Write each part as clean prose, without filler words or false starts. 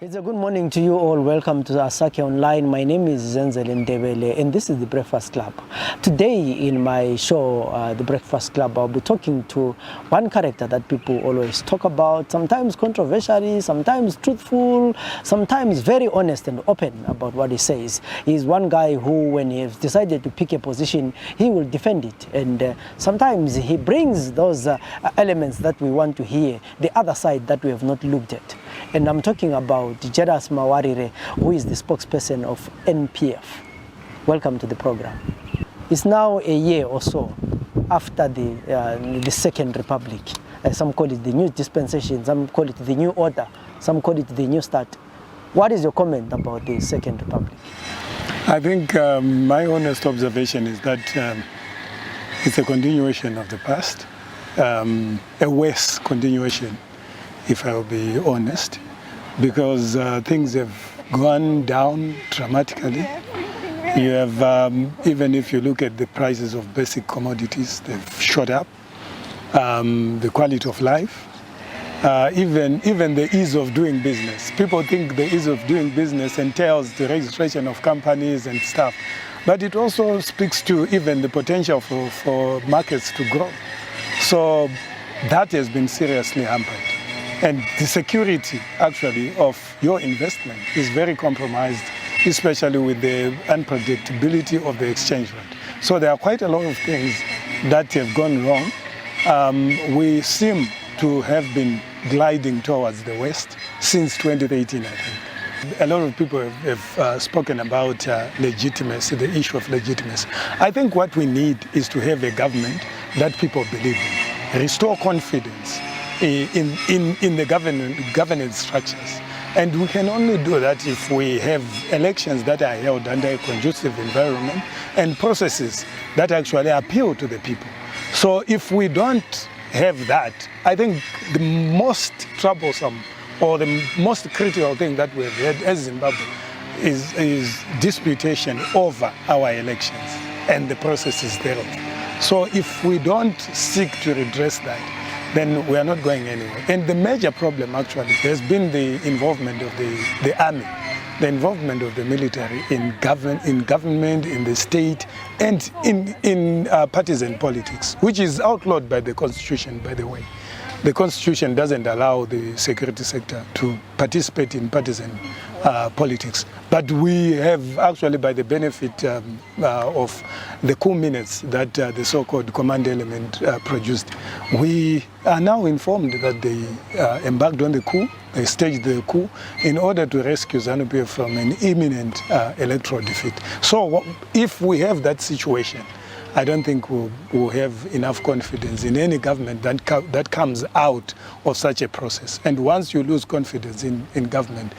It's a good morning to you all. Welcome to Asake Online. My name is Zenzel Ndebele and this is the Breakfast Club. Today in my show, The Breakfast Club, I'll be talking to one character that people always talk about, sometimes controversially, sometimes truthful, sometimes very honest and open about what he says. He's one guy who, when he has decided to pick a position, he will defend it. And sometimes he brings those elements that we want to hear, the other side that we have not looked at. And I'm talking about Mawarire, who is the spokesperson of NPF. Welcome to the program. It's now a year or so after the Second Republic. Some call it the new dispensation, some call it the new order, some call it the new start. What is your comment about the Second Republic? I think my honest observation is that it's a continuation of the past, a worse continuation, if I will be honest, because things have gone down dramatically. You have, even if you look at the prices of basic commodities, they've shot up. The quality of life, even the ease of doing business. People think the ease of doing business entails the registration of companies and stuff, but it also speaks to even the potential for markets to grow. So that has been seriously hampered. And the security, actually, of your investment is very compromised, especially with the unpredictability of the exchange rate. So there are quite a lot of things that have gone wrong. We seem to have been gliding towards the West since 2018, I think. A lot of people have spoken about legitimacy, the issue of legitimacy. I think what we need is to have a government that people believe in, restore confidence in the governance structures. And we can only do that if we have elections that are held under a conducive environment and processes that actually appeal to the people. So if we don't have that, I think the most troublesome or the most critical thing that we've had as Zimbabwe is disputation over our elections and the processes thereof. So if we don't seek to redress that, then we are not going anywhere. And the major problem actually has been the involvement of the army, the involvement of the military in government, in the state, and in partisan politics, which is outlawed by the Constitution, by the way. The Constitution doesn't allow the security sector to participate in partisan politics. But we have actually, by the benefit of the coup minutes that the so-called command element produced, we are now informed that they embarked on the coup, they staged the coup in order to rescue ZANU-PF from an imminent electoral defeat. So if we have that situation, I don't think we'll have enough confidence in any government that comes out of such a process. And once you lose confidence in government,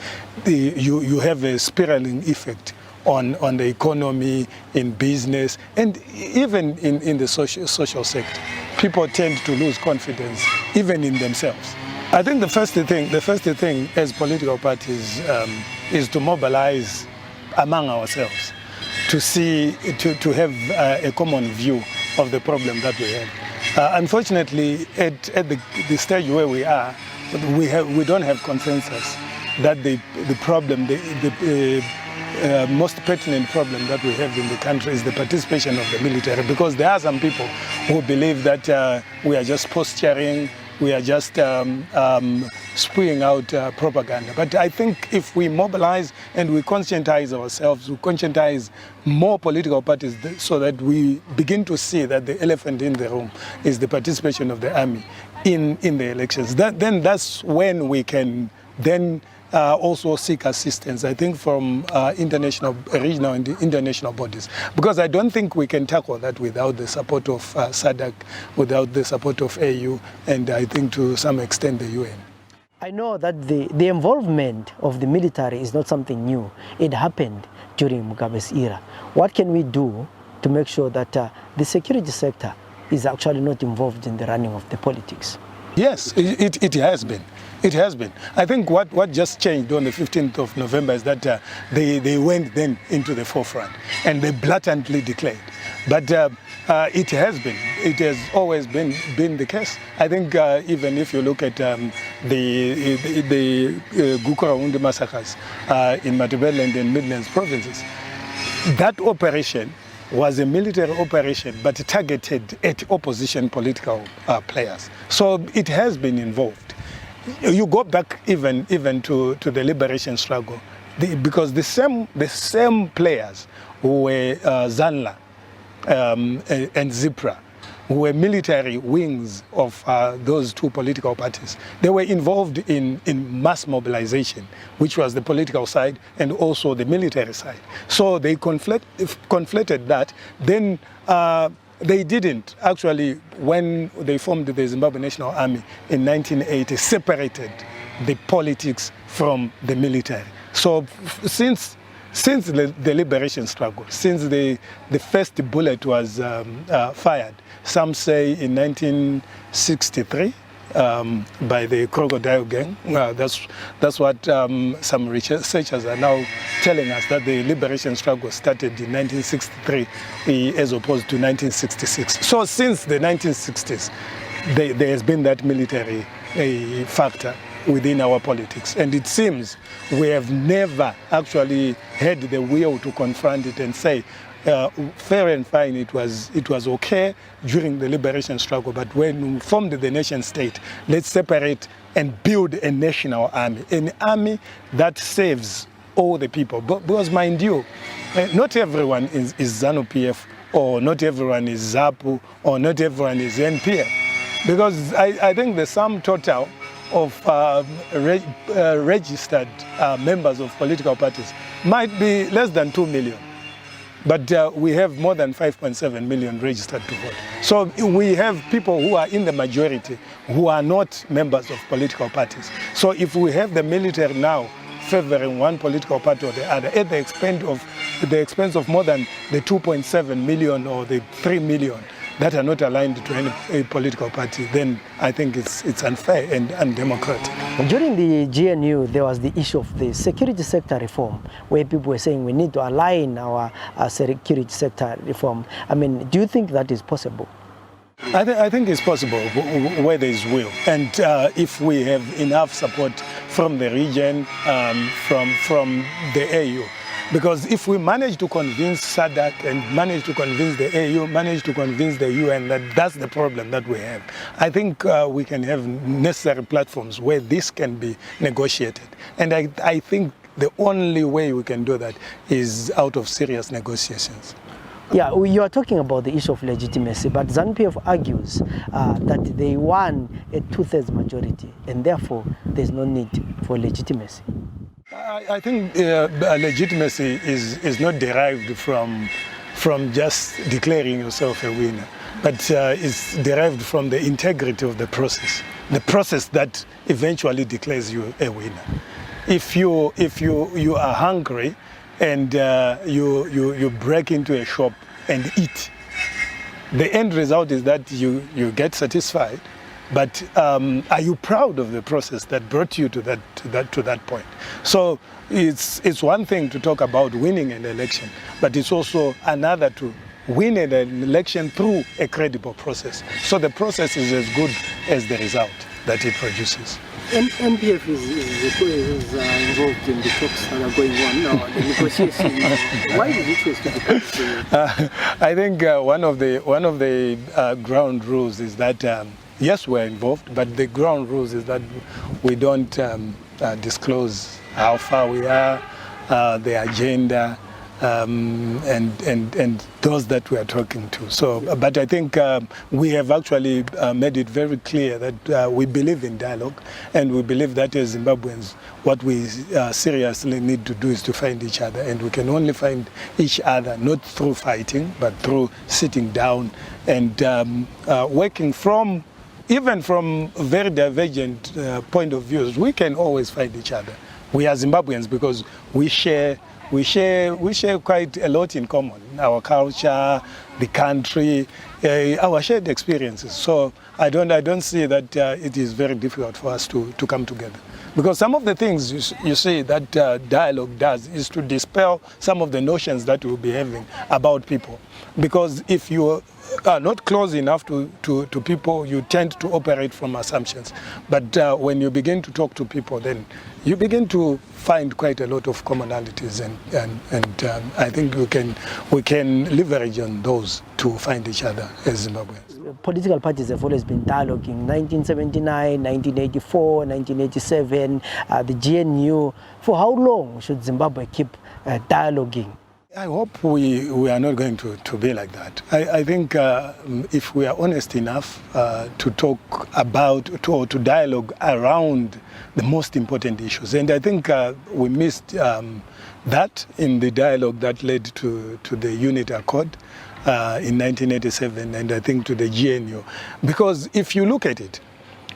you have a spiraling effect on the economy, in business, and even in the social sector. People tend to lose confidence even in themselves. I think the first thing as political parties is to mobilize among ourselves, to have a common view of the problem that we have. Unfortunately, at the stage where we are, we don't have consensus that the problem, the most pertinent problem that we have in the country is the participation of the military, because there are some people who believe that we are just posturing, we are just spewing out propaganda. But I think if we mobilize and we conscientize ourselves, we conscientize more political parties so that we begin to see that the elephant in the room is the participation of the army in the elections, then that's when we can then also seek assistance, I think, from international, regional and international bodies. Because I don't think we can tackle that without the support of SADC, without the support of AU, and I think to some extent the UN. I know that the involvement of the military is not something new. It happened during Mugabe's era. What can we do to make sure that the security sector is actually not involved in the running of the politics? Yes, it has been. It has been. I think what just changed on the 15th of November is that they went then into the forefront and they blatantly declared. But it has been. It has always been the case. I think even if you look at the Gukurawundi massacres in Matabeleland and Midlands provinces, that operation was a military operation but targeted at opposition political players. So it has been involved. You go back even to the liberation struggle, because the same players who were Zanla and Zipra, who were military wings of those two political parties, they were involved in mass mobilization, which was the political side and also the military side. So they conflated that. Then they didn't actually, when they formed the Zimbabwe National Army in 1980, separated the politics from the military. So since the liberation struggle, since the first bullet was fired, some say in 1963 by the Crocodile Gang. That's what some researchers are now telling us, that the liberation struggle started in 1963 as opposed to 1966. So since the 1960s, there has been that military factor within our politics. And it seems we have never actually had the will to confront it and say, fair and fine, it was okay during the liberation struggle, but when we formed the nation state, let's separate and build a national army, an army that saves all the people. Because mind you, not everyone is ZANU-PF, or not everyone is ZAPU, or not everyone is NPF. Because I think the sum total of registered members of political parties might be less than 2 million. But we have more than 5.7 million registered to vote. So we have people who are in the majority who are not members of political parties. So if we have the military now favoring one political party or the other at the expense of more than the 2.7 million or the 3 million that are not aligned to any political party, then I think it's unfair and undemocratic. During the GNU, there was the issue of the security sector reform, where people were saying we need to align our security sector reform. I mean, do you think that is possible? I think it's possible where there is will, and if we have enough support from the region, from the AU. Because if we manage to convince SADC and manage to convince the AU, manage to convince the UN that's the problem that we have, I think we can have necessary platforms where this can be negotiated. And I think the only way we can do that is out of serious negotiations. Yeah, you are talking about the issue of legitimacy, but ZANU-PF argues that they won a 2/3 majority, and therefore there's no need for legitimacy. I think legitimacy is not derived from just declaring yourself a winner, but it's derived from the integrity of the process that eventually declares you a winner. If you are hungry and you break into a shop and eat, the end result is that you get satisfied. But are you proud of the process that brought you to that point? So it's one thing to talk about winning an election, but it's also another to win an election through a credible process. So the process is as good as the result that it produces. NPF is involved in the talks that are going on now, the negotiations. Why did you choose to become? I think one of the ground rules is that. Yes, we're involved, but the ground rules is that we don't disclose how far we are, the agenda, and those that we are talking to. So, but I think we have actually made it very clear that we believe in dialogue, and we believe that as Zimbabweans, what we seriously need to do is to find each other, and we can only find each other not through fighting, but through sitting down and working even from very divergent point of views. We can always find each other. We are Zimbabweans because we share we share quite a lot in common. Our culture, the country, our shared experiences. So I don't see that it is very difficult for us to come together. Because some of the things you see that dialogue does is to dispel some of the notions that we'll be having about people. Because if you are not close enough to people, you tend to operate from assumptions. But when you begin to talk to people, then you begin to find quite a lot of commonalities, and I think we can leverage on those to find each other as Zimbabweans. Political parties have always been dialoguing. 1979, 1984, 1987, the GNU. For how long should Zimbabwe keep dialoguing? I hope we are not going to be like that. I think if we are honest enough to talk about, to dialogue around the most important issues, and I think we missed that in the dialogue that led to the Unit Accord in 1987, and I think to the GNU. Because if you look at it,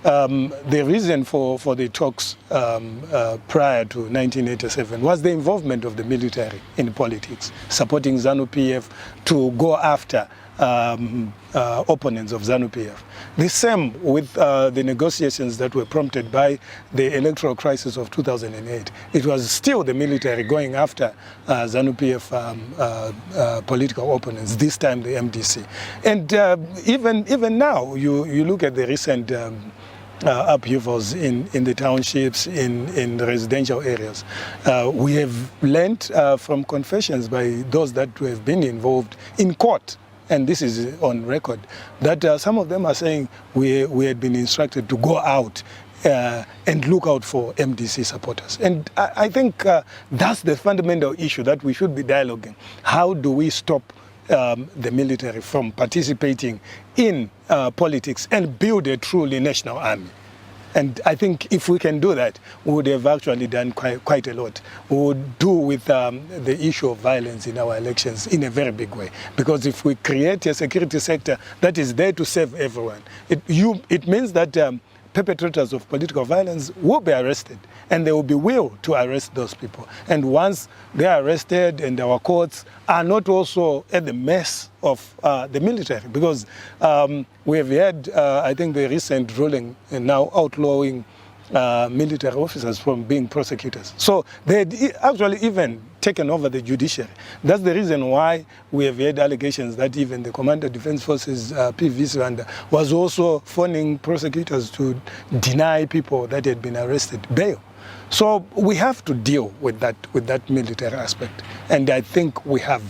the reason for the talks prior to 1987 was the involvement of the military in politics, supporting ZANU-PF to go after opponents of ZANU-PF. The same with the negotiations that were prompted by the electoral crisis of 2008. It was still the military going after ZANU-PF political opponents, this time the MDC. And even now, you look at the recent upheavals in the townships, in the residential areas. We have learned from confessions by those that have been involved in court, and this is on record, that some of them are saying we had been instructed to go out and look out for MDC supporters. And I think that's the fundamental issue that we should be dialoguing. How do we stop the military from participating in politics and build a truly national army? And I think if we can do that, we would have actually done quite a lot. We would do with the issue of violence in our elections in a very big way. Because if we create a security sector that is there to save everyone, it means that perpetrators of political violence will be arrested, and there will be will to arrest those people. And once they are arrested and our courts are not also at the mess of the military, because we have had, I think, the recent ruling now outlawing military officers from being prosecutors. So they had actually even taken over the judiciary. That's the reason why we have had allegations that even the Commander of Defense Forces, PV Swanda, was also phoning prosecutors to deny people that had been arrested bail. So we have to deal with that military aspect, and I think we have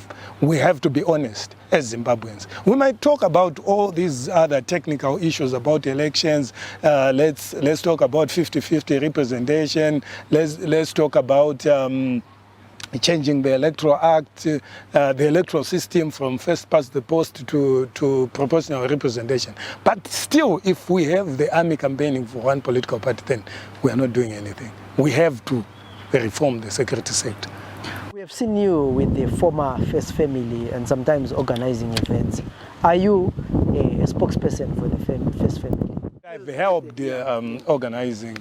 to be honest as Zimbabweans. We might talk about all these other technical issues about elections. Let's talk about 50-50 representation. Let's talk about changing the Electoral Act, the electoral system from first past the post to proportional representation. But still, if we have the army campaigning for one political party, then we are not doing anything. We have to reform the security sector. We have seen you with the former First Family and sometimes organizing events. Are you a spokesperson for the First Family? I've helped organizing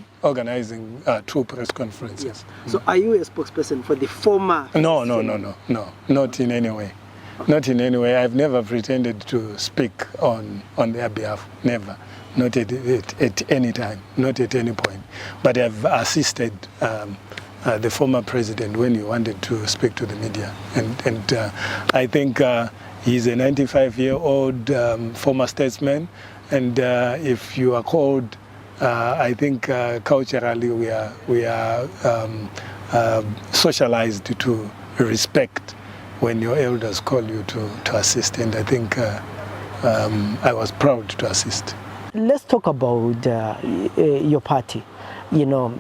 2 press conferences. So are you a spokesperson for the former? No, not in any way. Not in any way. I've never pretended to speak on their behalf. Never. Not at any time. Not at any point. But I've assisted the former president when he wanted to speak to the media. And I think he's a 95-year-old former statesman. And if you are called, I think culturally we are socialized to respect when your elders call you to assist. And I think I was proud to assist. Let's talk about your party. You know,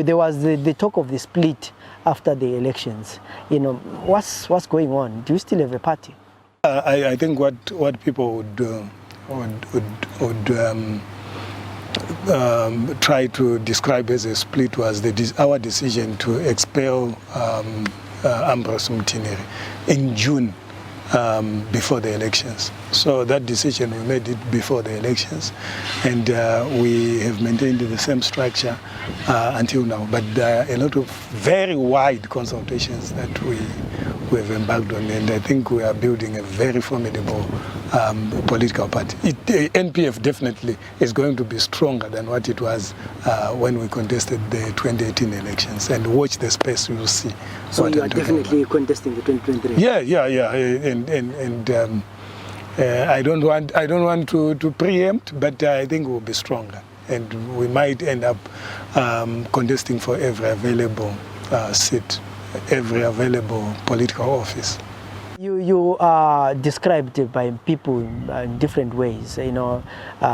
there was the talk of the split after the elections. You know, what's going on? Do you still have a party? I think what people would try to describe as a split was our decision to expel Ambrose Mtineri in June before the elections. So that decision, we made it before the elections, and we have maintained the same structure until now. But there are a lot of very wide consultations that we have embarked on, and I think we are building a very formidable political party. NPF definitely is going to be stronger than what it was when we contested the 2018 elections. And watch the space, you will see. So you are definitely contesting the 2023. Yeah, and I don't want to preempt, but I think we'll be stronger, and we might end up contesting for every available seat, every available political office. You are described by people in different ways. You know,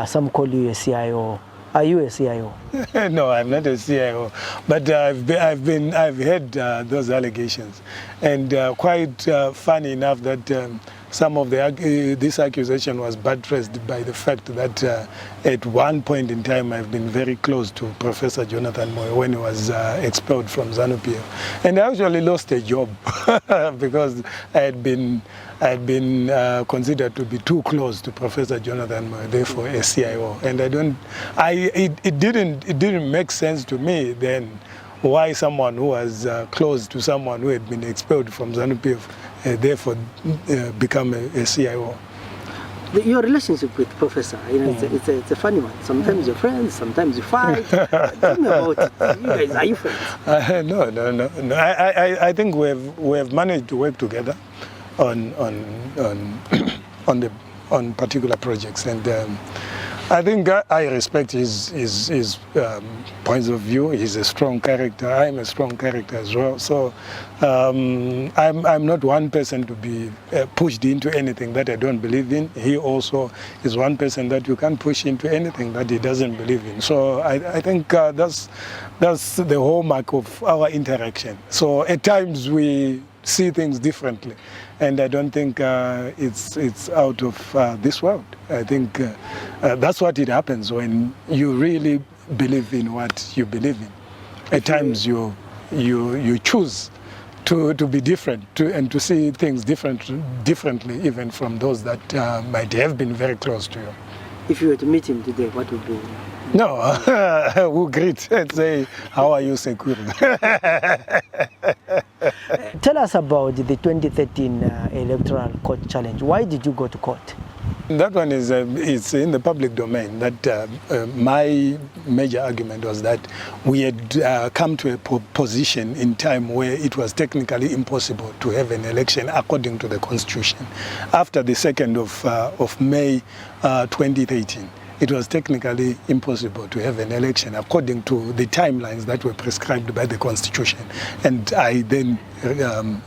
some call you a CIO. Are you a CIO? No, I'm not a CIO, but I've heard those allegations, and quite funny enough that some of this accusation was buttressed by the fact that at one point in time I've been very close to Professor Jonathan Moyo when he was expelled from ZANU-PF, and I actually lost a job because I had been considered to be too close to Professor Jonathan Moyo, therefore a CIO, and it didn't make sense to me then why someone who was close to someone who had been expelled from ZANU-PF therefore become a CIO. Your relationship with Professor, you know, it's a funny one. Sometimes you're friends, sometimes you fight. Tell me about it. You guys, are you friends? No. I think we have managed to work together on particular projects, and I think I respect his points of view. He's a strong character. I'm a strong character as well. So I'm not one person to be pushed into anything that I don't believe in. He also is one person that you can't push into anything that he doesn't believe in. So I think that's the hallmark of our interaction. So at times we see things differently, and I don't think it's out of this world. I think that's what it happens when you really believe in what you believe in. At times you choose to be different and to see things differently, even from those that might have been very close to you. If you were to meet him today, what would you? No, we'll greet and say, how are you, Sekuru? Tell us about the 2013 electoral court challenge. Why did you go to court? That one is it's in the public domain. That my major argument was that we had come to a position in time where it was technically impossible to have an election according to the Constitution. After the 2nd of May 2013, it was technically impossible to have an election according to the timelines that were prescribed by the Constitution. And I then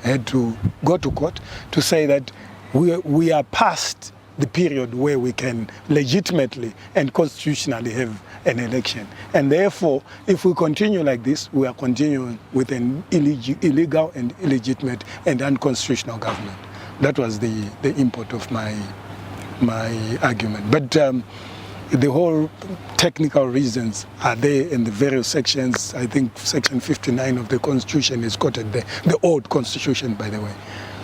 had to go to court to say that we are past the period where we can legitimately and constitutionally have an election. And therefore, if we continue like this, we are continuing with an illegal and illegitimate and unconstitutional government. That was the import of my argument. But the whole technical reasons are there in the various sections. I think section 59 of the Constitution is quoted there. The old Constitution, by the way,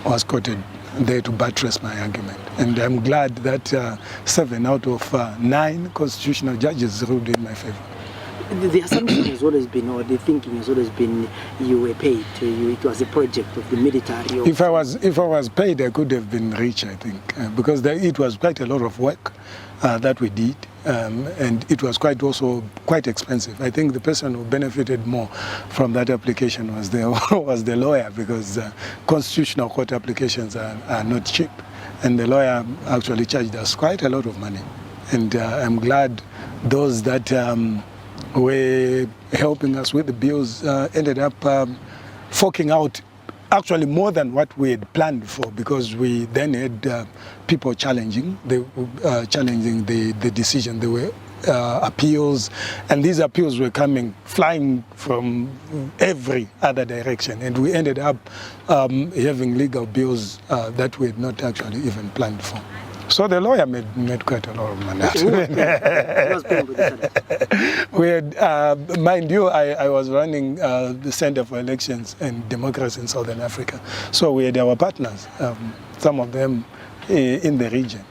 was quoted there to buttress my argument. And I'm glad that 7 out of 9 constitutional judges ruled in my favor. The assumption has always been, or the thinking has always been, you were paid. It was a project of the military. If I was paid, I could have been rich, I think, because it was quite a lot of work that we did, and it was also quite expensive. I think the person who benefited more from that application was the lawyer, because constitutional court applications are not cheap, and the lawyer actually charged us quite a lot of money. And I'm glad those that were helping us with the bills ended up forking out actually more than what we had planned for, because we then had people challenging the decision. There were appeals, and these appeals were flying from every other direction, and we ended up having legal bills that we had not actually even planned for. So the lawyer made quite a lot of money. He was paying for the salary. We had, mind you, I was running the Center for Elections and Democracy in Southern Africa. So we had our partners, some of them in the region,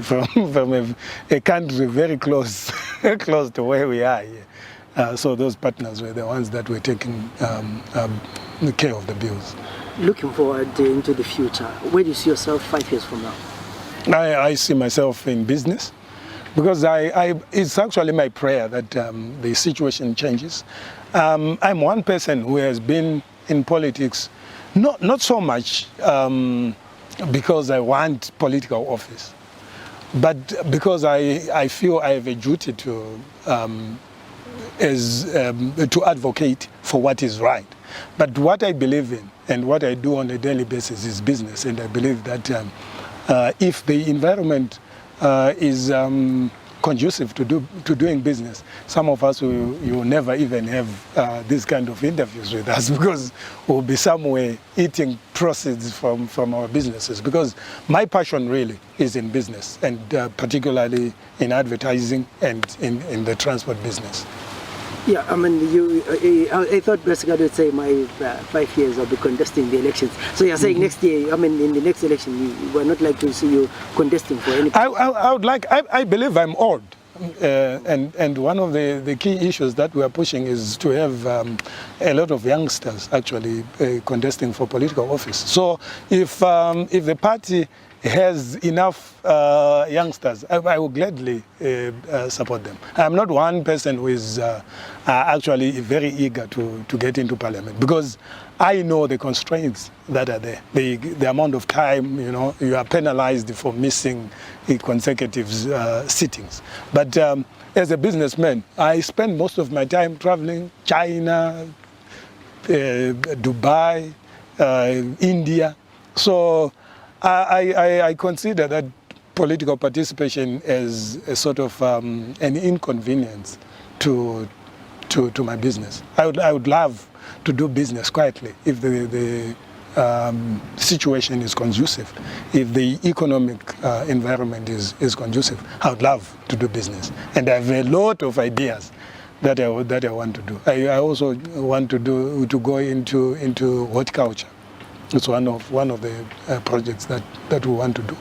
from a country very close, close to where we are here. So those partners were the ones that were taking care of the bills. Looking forward into the future, where do you see yourself 5 years from now? I see myself in business because it's actually my prayer that the situation changes. I'm one person who has been in politics, not so much because I want political office, but because I feel I have a duty to advocate for what is right. But what I believe in and what I do on a daily basis is business, and I believe that if the environment is conducive to doing business, some of us will never even have these kind of interviews with us because we'll be somewhere eating proceeds from our businesses. Because my passion really is in business, and particularly in advertising and in the transport business. Yeah, I mean, I thought basically would say my 5 years I'll be contesting the elections. So you're saying next year, I mean, in the next election, you were not like to see you contesting for any. I would like. I believe I'm old, and one of the key issues that we are pushing is to have a lot of youngsters actually contesting for political office. So if the party has enough youngsters, I will gladly support them. I'm not one person who is actually very eager to get into parliament because I know the constraints that are there. The amount of time, you are penalized for missing consecutive sittings. But as a businessman, I spend most of my time traveling China, Dubai, India. So I consider that political participation as a sort of an inconvenience to my business. I would love to do business quietly if the situation is conducive, if the economic environment is conducive. I would love to do business, and I have a lot of ideas that I want to do. I also want to go into horticulture. It's one of the projects that we want to do.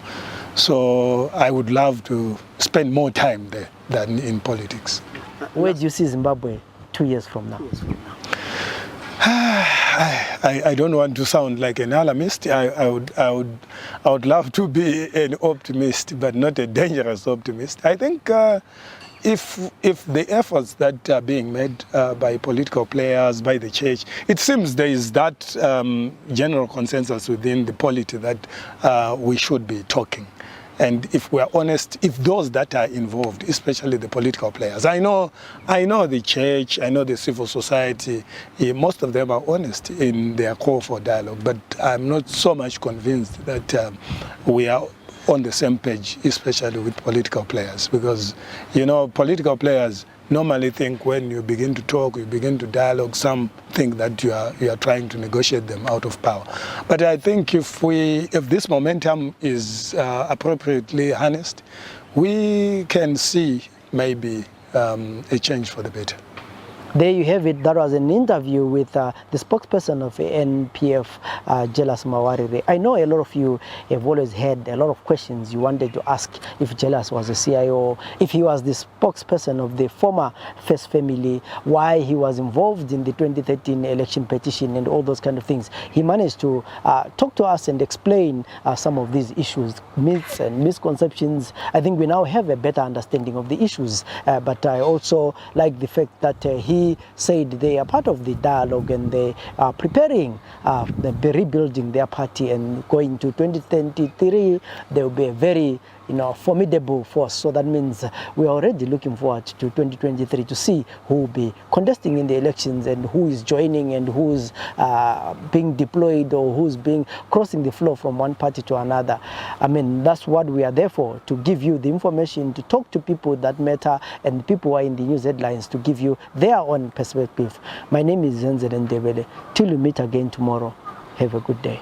So I would love to spend more time there than in politics. Where do you see Zimbabwe 2 years from now? I don't want to sound like an alarmist. I would love to be an optimist, but not a dangerous optimist. I think if the efforts that are being made by political players, by the church, it seems there is that general consensus within the polity that we should be talking. And if we're honest, if those that are involved, especially the political players, I know the church, I know the civil society, most of them are honest in their call for dialogue, but I'm not so much convinced that we are on the same page, especially with political players, because political players normally think when you begin to talk, you begin to dialogue, some think that you are trying to negotiate them out of power. But I think if this momentum is appropriately harnessed, we can see maybe a change for the better. There you have it. That was an interview with the spokesperson of NPF, Jealous Mawarire. I know a lot of you have always had a lot of questions you wanted to ask if Jealous was a CIO, if he was the spokesperson of the former First Family, why he was involved in the 2013 election petition and all those kind of things. He managed to talk to us and explain some of these issues, myths and misconceptions. I think we now have a better understanding of the issues, but I also like the fact that he said they are part of the dialogue and they are preparing, the rebuilding their party, and going to 2023, they will be a very formidable force. So that means we are already looking forward to 2023 to see who will be contesting in the elections and who is joining and who's being deployed or who's crossing the floor from one party to another. I mean, that's what we are there for, to give you the information, to talk to people that matter and people who are in the news headlines, to give you their own perspective. My name is Zenzele Ndebele. Till we meet again tomorrow, have a good day.